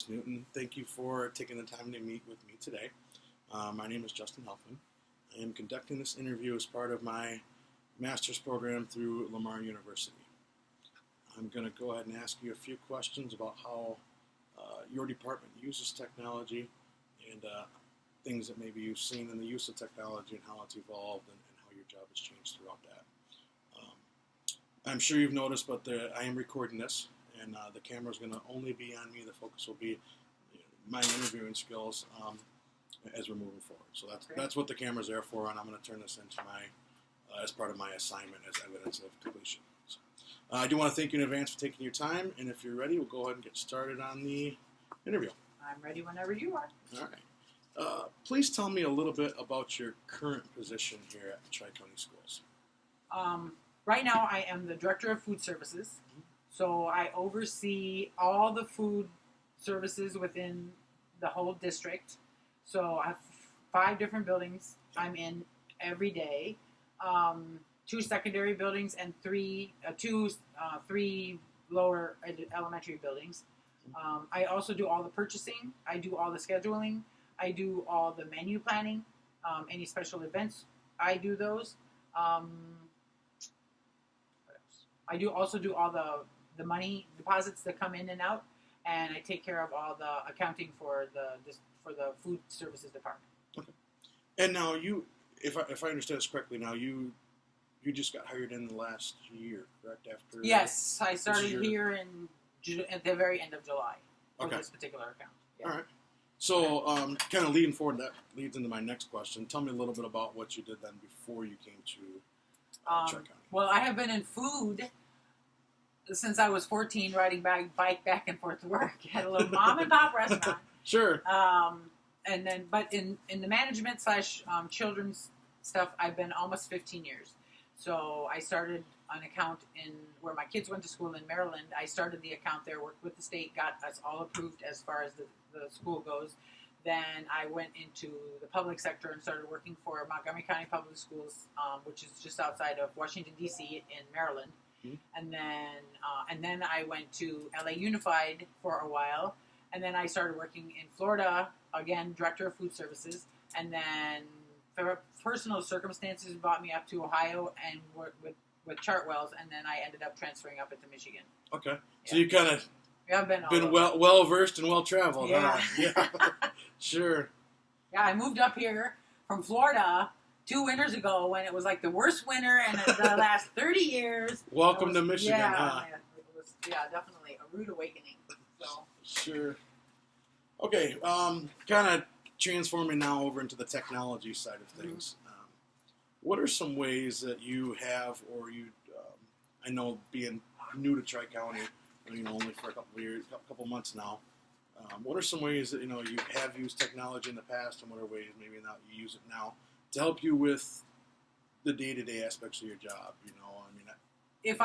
Newton. Thank you for taking the time to meet with me today. My name is Justin Helfman. I am conducting this interview as part of my master's program through Lamar University. I'm going to go ahead and ask you a few questions about how your department uses technology and things that maybe you've seen in the use of technology and how it's evolved and how your job has changed throughout that. I'm sure you've noticed, but I am recording this, and the camera is going to only be on me. The focus will be my interviewing skills as we're moving forward. So that's what the camera's there for, and I'm going to turn this into my as part of my assignment as evidence of completion. So, I do want to thank you in advance for taking your time, and if you're ready, we'll go ahead and get started on the interview. I'm ready whenever you are. All right. Please tell me a little bit about your current position here at Tri-County Schools. Right now, I am the Director of Food Services. So I oversee all the food services within the whole district. So I have 5 different buildings I'm in every day. 2 secondary buildings and 3 lower elementary buildings. I also do all the purchasing. I do all the scheduling. I do all the menu planning. Any special events, I do those. I also do all the money deposits that come in and out, and I take care of all the accounting for the food services department. Okay. And now if I understand this correctly, now you just got hired in the last year, correct? After yes, I started here at the very end of July of this particular account. Yeah. All right. So, kind of leading forward, that leads into my next question. Tell me a little bit about what you did then before you came to Tri-County. Well, I have been in food since I was 14, riding bike back and forth to work. Had a little mom and pop restaurant. Sure. But in the management / children's stuff, I've been almost 15 years. So I started an account in where my kids went to school in Maryland. I started the account there, worked with the state, got us all approved as far as the school goes. Then I went into the public sector and started working for Montgomery County Public Schools, which is just outside of Washington, D.C. in Maryland. Mm-hmm. And then I went to LA Unified for a while. And then I started working in Florida, again, Director of Food Services. And then personal circumstances brought me up to Ohio and worked with Chartwells. And then I ended up transferring up into Michigan. Okay. Yeah. So you kind of... Yeah, I've been well versed and well traveled. Yeah. Huh? Yeah. Sure. Yeah, I moved up here from Florida 2 winters ago when it was like the worst winter in the last 30 years. Welcome to Michigan. Yeah, huh? it was definitely a rude awakening. So. Sure. Okay, kind of transforming now over into the technology side of things. Mm-hmm. What are some ways that you have, or I know being new to Tri-County, only for a couple months now. What are some ways that you have used technology in the past, and what are ways maybe not you use it now to help you with the day-to-day aspects of your job? If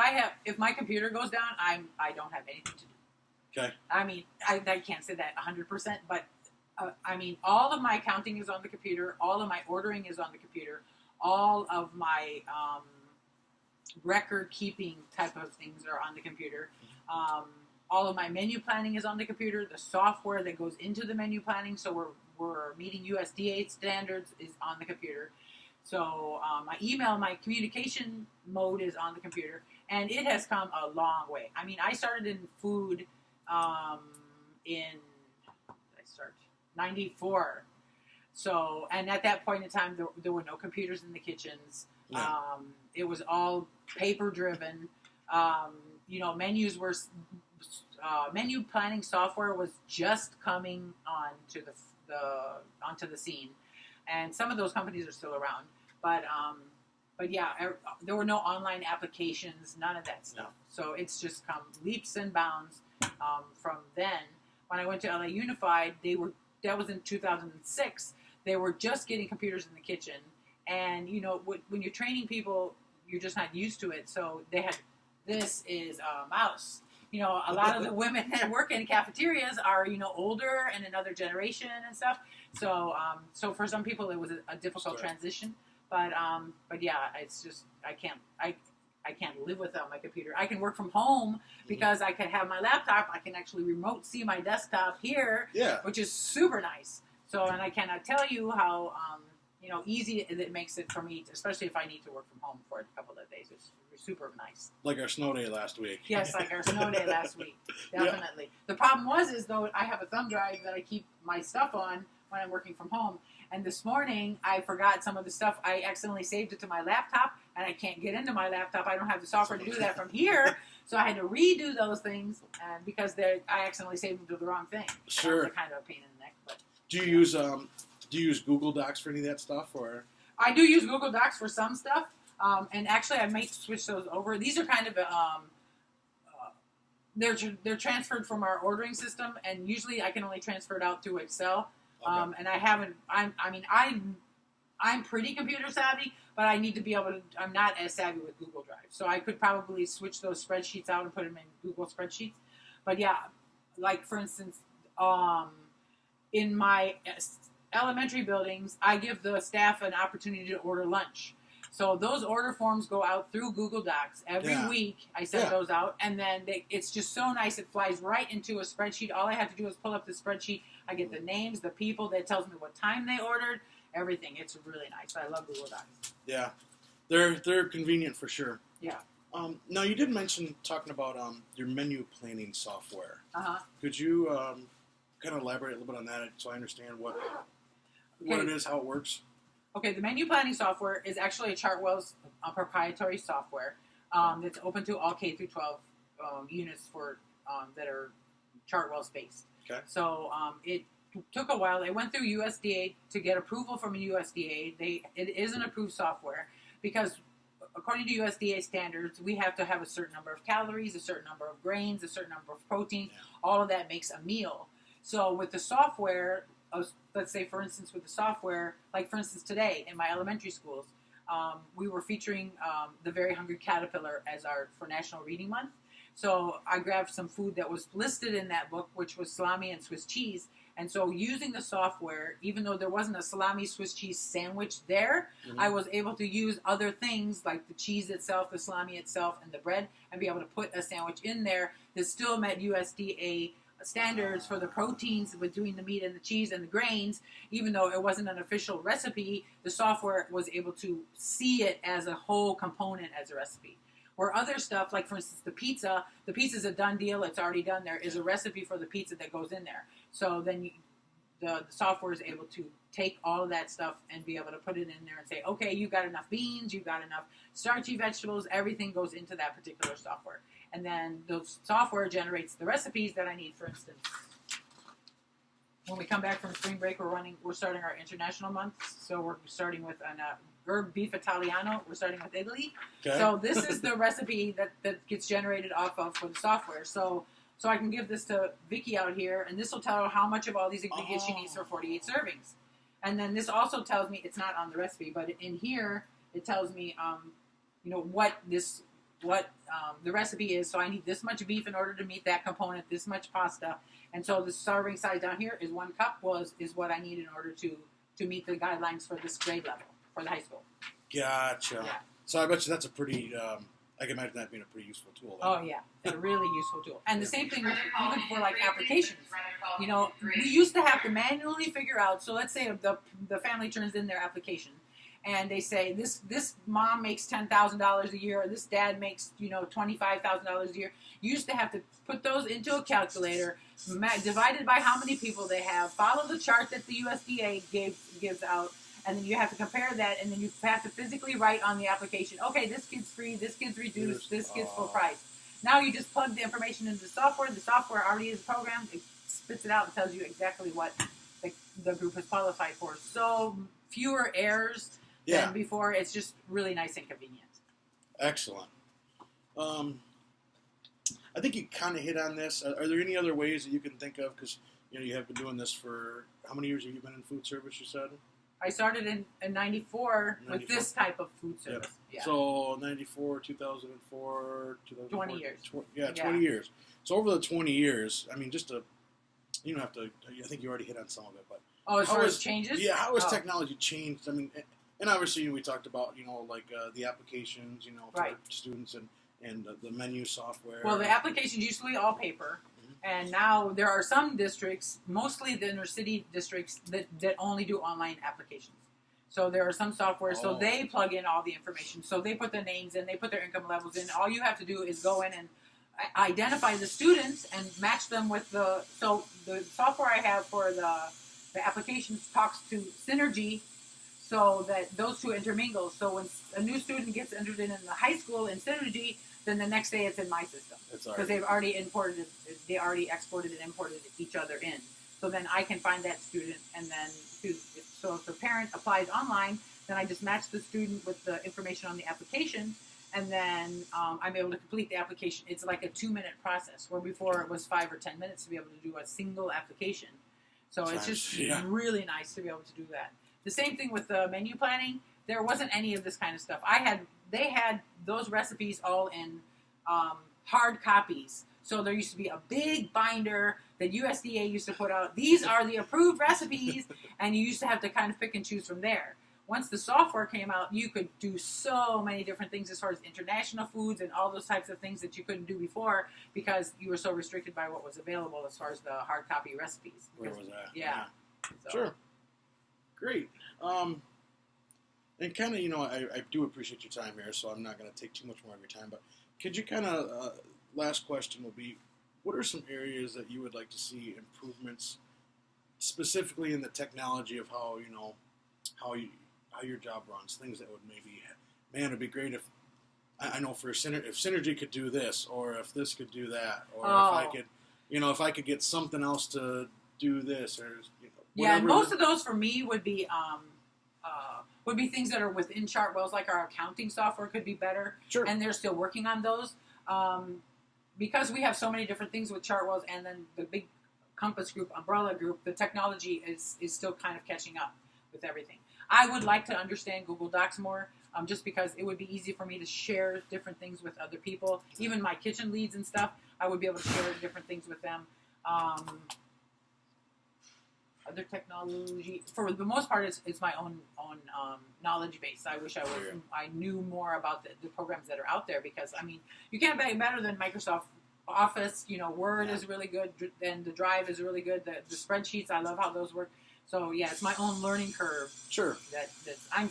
my computer goes down, I don't have anything to do. Okay. I can't say that 100%, but all of my accounting is on the computer. All of my ordering is on the computer. All of my record keeping type of things are on the computer. All of my menu planning is on the computer. The software that goes into the menu planning, so we're meeting USDA standards, is on the computer. So my email, my communication mode is on the computer, and it has come a long way. I started in food in 94. So, and at that point in time, there were no computers in the kitchens. Yeah. It was all paper driven. Menus were menu planning software was just coming onto the scene, and some of those companies are still around. But yeah, there were no online applications, none of that stuff. So it's just come leaps and bounds from then. When I went to LA Unified, that was in 2006. They were just getting computers in the kitchen, and when you're training people, you're just not used to it. So they had, this is a mouse. A lot of the women that work in cafeterias are, older and another generation and stuff. So, so for some people it was a difficult transition. But yeah, it's just, I can't live without my computer. I can work from home because I can have my laptop. I can actually remote see my desktop here, which is super nice. So, and I cannot tell you how easy it makes it for me, especially if I need to work from home for a couple of days. It's super nice. Like our snow day last week. Yes, like our snow day last week. Definitely. Yeah. The problem is though, I have a thumb drive that I keep my stuff on when I'm working from home. And this morning, I forgot some of the stuff. I accidentally saved it to my laptop, and I can't get into my laptop. I don't have the software to do that from here. So I had to redo those things because I accidentally saved them to the wrong thing. Sure. Kind of a pain in the neck. But do you use Google Docs for any of that stuff, or? I do use Google Docs for some stuff, and actually I might switch those over. These are kind of they're transferred from our ordering system, and usually I can only transfer it out through Excel. Okay. And I haven't. I'm pretty computer savvy, but I need to be able to. I'm not as savvy with Google Drive, so I could probably switch those spreadsheets out and put them in Google spreadsheets. But yeah, like for instance, in my elementary buildings, I give the staff an opportunity to order lunch. So those order forms go out through Google Docs every week. I send those out, and then it's just so nice. It flies right into a spreadsheet. All I have to do is pull up the spreadsheet. I get the names, the people. That tells me what time they ordered, everything. It's really nice. I love Google Docs. Yeah, they're convenient for sure. Yeah. Now you did mention talking about your menu planning software. Could you kind of elaborate a little bit on that so I understand what it is, how it works? Okay, the menu planning software is actually a Chartwell's proprietary software that's open to all K through 12 units that are Chartwell's based. Okay. So it took a while. It went through USDA to get approval from USDA. It is an approved software because according to USDA standards, we have to have a certain number of calories, a certain number of grains, a certain number of protein. All of that makes a meal. So with the software, let's say, for instance, with the software, like, for instance, today in my elementary schools, we were featuring The Very Hungry Caterpillar for National Reading Month. So I grabbed some food that was listed in that book, which was salami and Swiss cheese. And so using the software, even though there wasn't a salami Swiss cheese sandwich there, I was able to use other things like the cheese itself, the salami itself, and the bread, and be able to put a sandwich in there that still met USDA standards for the proteins between the meat and the cheese and the grains. Even though it wasn't an official recipe, the software was able to see it as a whole component as a recipe. Where other stuff, like for instance the pizza's a done deal, it's already done. There is a recipe for the pizza that goes in there. So then the software is able to take all of that stuff and be able to put it in there and say, okay, you got enough beans, you got enough starchy vegetables, everything goes into that particular software. And then the software generates the recipes that I need. For instance, when we come back from spring break, we're starting our international month. So we're starting with an herb beef Italiano. We're starting with Italy. Okay. So this is the recipe that gets generated off of for the software. So I can give this to Vicky out here, and this will tell her how much of all these ingredients she needs for 48 servings. And then this also tells me, it's not on the recipe, but in here it tells me, what the recipe is. So I need this much beef in order to meet that component, this much pasta. And so the serving size down here is 1 cup is what I need in order to meet the guidelines for this grade level for the high school. Gotcha. Yeah. So I bet you that's a pretty, I can imagine that being a pretty useful tool. Oh yeah, a really useful tool. And the same thing even for like applications. We used to have to manually figure out, so let's say the family turns in their application. And they say this mom makes $10,000 a year, or this dad makes $25,000 a year. You used to have to put those into a calculator, divided by how many people they have. Follow the chart that the USDA gives out, and then you have to compare that, and then you have to physically write on the application. Okay, this kid's free, this kid's reduced, this kid's full price. Now you just plug the information into the software. The software already is programmed. It spits it out and tells you exactly what the group is qualified for. So fewer errors. Yeah. Than before. It's just really nice and convenient. Excellent. I think you kind of hit on this. Are there any other ways that you can think of? Because you have been doing this for how many years have you been in food service? You said I started in '94 with this type of food service. Yep. Yeah. So '94, 2004, 20 years. 20 years. So over the 20 years, I mean, you don't have to. I think you already hit on some of it, but as far as changes. Yeah, how has technology changed? I mean. And obviously, we talked about, like the applications, for Right. students and the menu software. Well, the applications usually all paper, and now there are some districts, mostly the inner city districts, that only do online applications. So there are some software, so they plug in all the information. So they put their names in, they put their income levels in. All you have to do is go in and identify the students and match them with so the software I have for the applications talks to Synergy, so that those two intermingle. So when a new student gets entered in the high school in Synergy, then the next day it's in my system. Because they've already exported and imported each other in. So then I can find that student, and then so if the parent applies online, then I just match the student with the information on the application, and then I'm able to complete the application. It's like a 2-minute process, where before it was 5 or 10 minutes to be able to do a single application. So it's just really nice to be able to do that. The same thing with the menu planning. There wasn't any of this kind of stuff. They had those recipes all in hard copies. So there used to be a big binder that USDA used to put out. These are the approved recipes, and you used to have to kind of pick and choose from there. Once the software came out, you could do so many different things as far as international foods and all those types of things that you couldn't do before, because you were so restricted by what was available as far as the hard copy recipes. Where was that? Yeah. So. Sure. Great. And kind of, I do appreciate your time here, so I'm not going to take too much more of your time, but could you kind of, last question will be, what are some areas that you would like to see improvements, specifically in the technology of how your job runs, things that would maybe, man, it'd be great if, I know if Synergy could do this, or if this could do that, or if I could get something else to do this, or, yeah, and most of those for me would be things that are within Chartwell's, like our accounting software could be better. Sure. And they're still working on those. Because we have so many different things with Chartwell's, and then the big Compass Group, umbrella group, the technology is still kind of catching up with everything. I would like to understand Google Docs more, just because it would be easy for me to share different things with other people. Even my kitchen leads and stuff, I would be able to share different things with them. Other technology, for the most part, it's my own knowledge base. I wish I knew more about the programs that are out there, because you can't be better than Microsoft Office. Word is really good, and the Drive is really good. The spreadsheets, I love how those work. So yeah, it's my own learning curve. Sure. I'm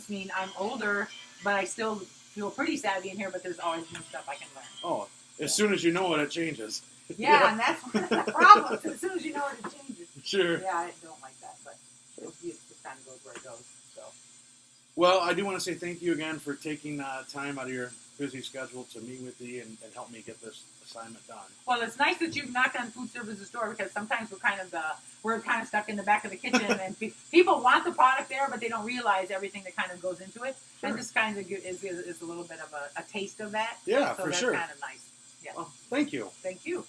older, but I still feel pretty savvy in here. But there's always new stuff I can learn. Oh, as soon as you know it, it changes. Yeah, and that's one of the problems. As soon as you know it, it changes. Sure. Yeah, I don't like that, but it just kind of goes where it goes. So. Well, I do want to say thank you again for taking time out of your busy schedule to meet with me and help me get this assignment done. Well, it's nice that you've knocked on food services door, because sometimes we're kind of stuck in the back of the kitchen, and people want the product there, but they don't realize everything that kind of goes into it. Sure. And this kind of is a little bit of a taste of that. Yeah, so for that's sure. Kind of nice. Yeah. Well, thank you. Thank you.